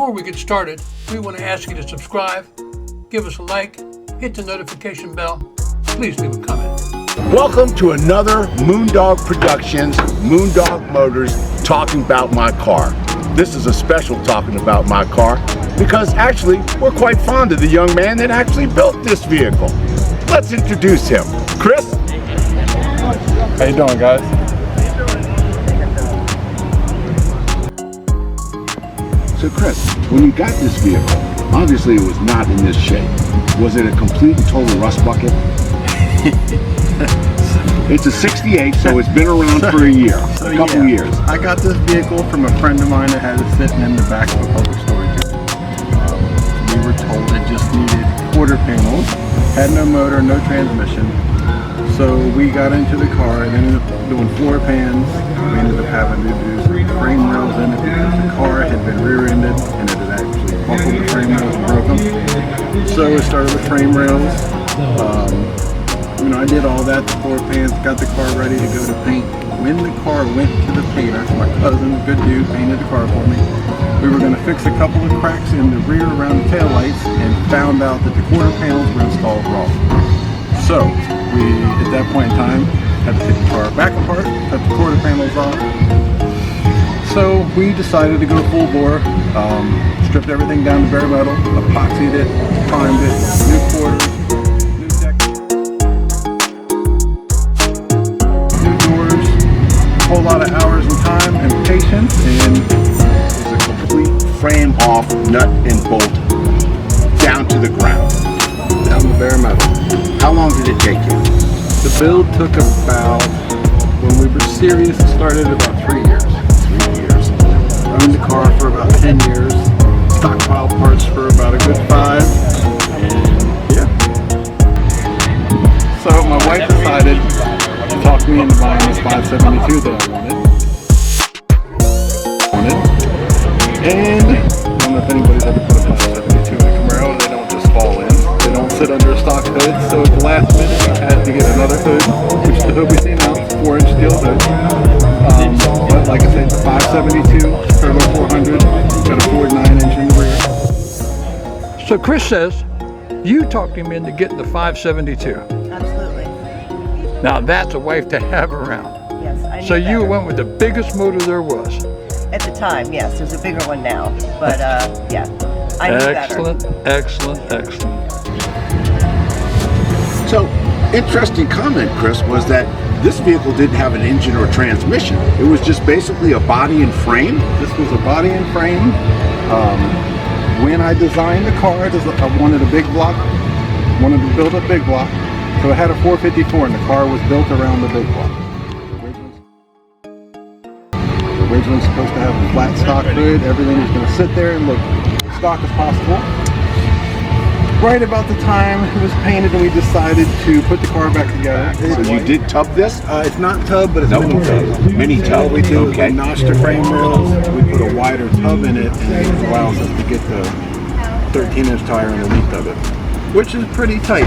Before we get started, we want to ask you to subscribe, give us a like, hit the notification bell. Please leave a comment. Welcome to another Moondog Productions, Moondog Motors, talking about my car. This is a special talking about my car because actually we're quite fond of the young man that actually built this vehicle. Let's introduce him. Chris? How you doing, guys? So Chris, when you got this vehicle, obviously it was not in this shape. Was it a complete and total rust bucket? It's a 68, so it's been around for a year, a couple years. I got this vehicle from a friend of mine that had it sitting in the back of a public storage unit. We were told it just needed quarter panels, had no motor, no transmission. So we got into the car and ended up doing floor pans. We ended up having to do some frame rails in it because the car had been rear-ended and it had actually buckled the frame rails and broke them. So we started with frame rails. I did all that, the floor pans, got the car ready to go to paint. When the car went to the painter, my cousin, good dude, painted the car for me. We were going to fix a couple of cracks in the rear around the taillights and found out that the quarter panels were installed wrong. So we, at that point in time, had to take the car back apart, cut the quarter panels off. So we decided to go full bore, stripped everything down to bare metal, epoxied it, primed it, new quarters, new deck, new doors, a whole lot of hours and time and patience, and It's a complete frame off, nut and bolt, down to the ground. down the bare metal. How long did it take you? The build took about, when we were serious, it started about 3 years. 3 years. Owned the car for about 10 years, stockpiled parts for about a good 5, and yeah. So my wife decided to talk me into buying this 572 that I wanted. And I don't know if anybody's ever put a 572 in a Camaro, they don't just fall in. They don't sit under a stock hood, so at the last minute I had to get another hood, which the hood we see now is a 4-inch steel hood. But like I said, the 572, Turbo 400, got a Ford 9-inch in the rear. So Chris says, you talked him into getting the 572. Absolutely. Now that's a wife to have around. Yes, I knew So you better. went with the biggest motor there was. At the time, yes. There's a bigger one now. But yeah, I knew Excellent, excellent, excellent. So, interesting comment, Chris, was that this vehicle didn't have an engine or transmission. It was just basically a body and frame. This was a body and frame. When I designed the car, I wanted a big block, wanted to build a big block. So it had a 454 and the car was built around the big block. The original's supposed to have a flat stock hood. Everything was going to sit there and look stock as possible. Right about the time it was painted and we decided to put the car back together. So you did tub this? It's not tub, but it's No, mini tub. mini tub. What we did was Okay. we notched the frame rails, we put a wider tub in it, and it allows us to get the 13-inch tire underneath of it, which is pretty tight.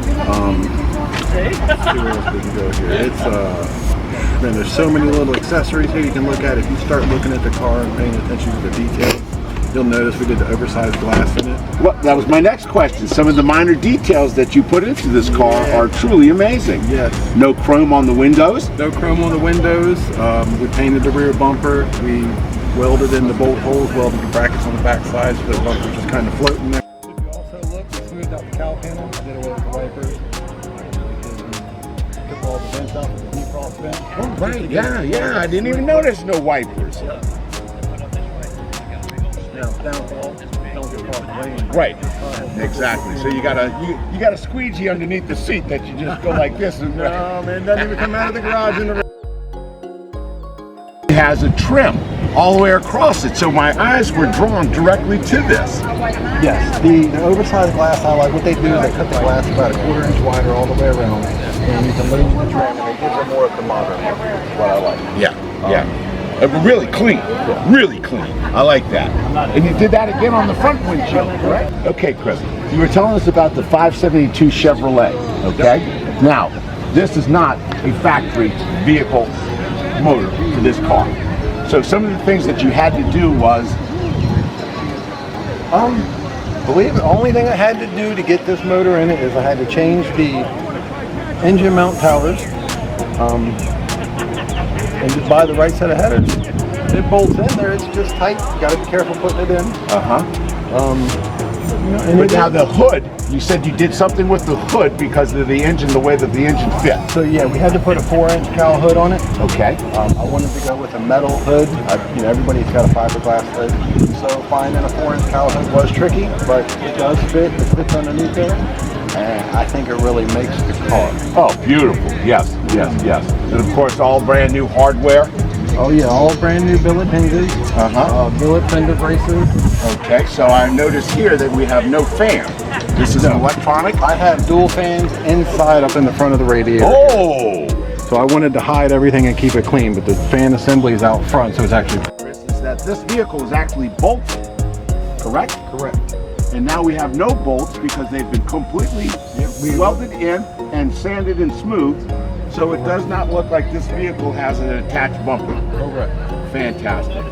Let's see where else we can go here. It's man, there's so many little accessories here you can look at. If you start looking at the car and paying attention to the details, you'll notice we did the oversized glass in it. Well, that was my next question. Some of the minor details that you put into this car are truly amazing. Yes. No chrome on the windows. No chrome on the windows. We painted the rear bumper. We welded in the bolt holes, welded the brackets on the back side so the bumper just kind of floating there. If you also look, we smoothed out the cowl panel, did away with the wipers. Took all the vents out with the defrost vent. Oh, right. Yeah. I didn't even notice no wipers. Now, downfall, don't get caught in the rain. Right. Exactly. So you got a squeegee underneath the seat that you just go like this. And No, man, it doesn't even come out of the garage in the rain. It has a trim all the way across it, so my eyes were drawn directly to this. Yes, the oversized glass, I like what they do is they cut the glass about a 1/4 inch wider all the way around, and you can move the trim, and it gives it more of the modern look, what I like. Yeah. Really clean. Really clean. I like that. And you did that again on the front windshield, correct? Okay, Chris. You were telling us about the 572 Chevrolet, okay? Now, this is not a factory vehicle motor for this car. So some of the things that you had to do was Believe it, the only thing I had to do to get this motor in it is I had to change the engine mount towers and just buy the right set of headers. It bolts in there, it's just tight. You gotta be careful putting it in. But now the hood, you said you did something with the hood because of the engine, the way that the engine fit. So yeah, we had to put a 4-inch cowl hood on it. Okay. I wanted to go with a metal hood. Everybody's got a fiberglass hood. So finding a 4-inch cowl hood was tricky, but it does fit. It fits underneath there. And I think it really makes the car. Oh, beautiful. Yes, yes, yes. And of course, all brand new hardware. Oh yeah, all brand new billet hinges, billet fender braces. Okay, so I notice here that we have no fan. This is an electronic? I have dual fans inside up in the front of the radiator. Oh! So I wanted to hide everything and keep it clean, but the fan assembly is out front, so it's actually... Is that this vehicle is actually bolted, correct? Correct. And now we have no bolts because they've been completely welded in and sanded and smoothed. So it does not look like this vehicle has an attached bumper. Correct. Fantastic.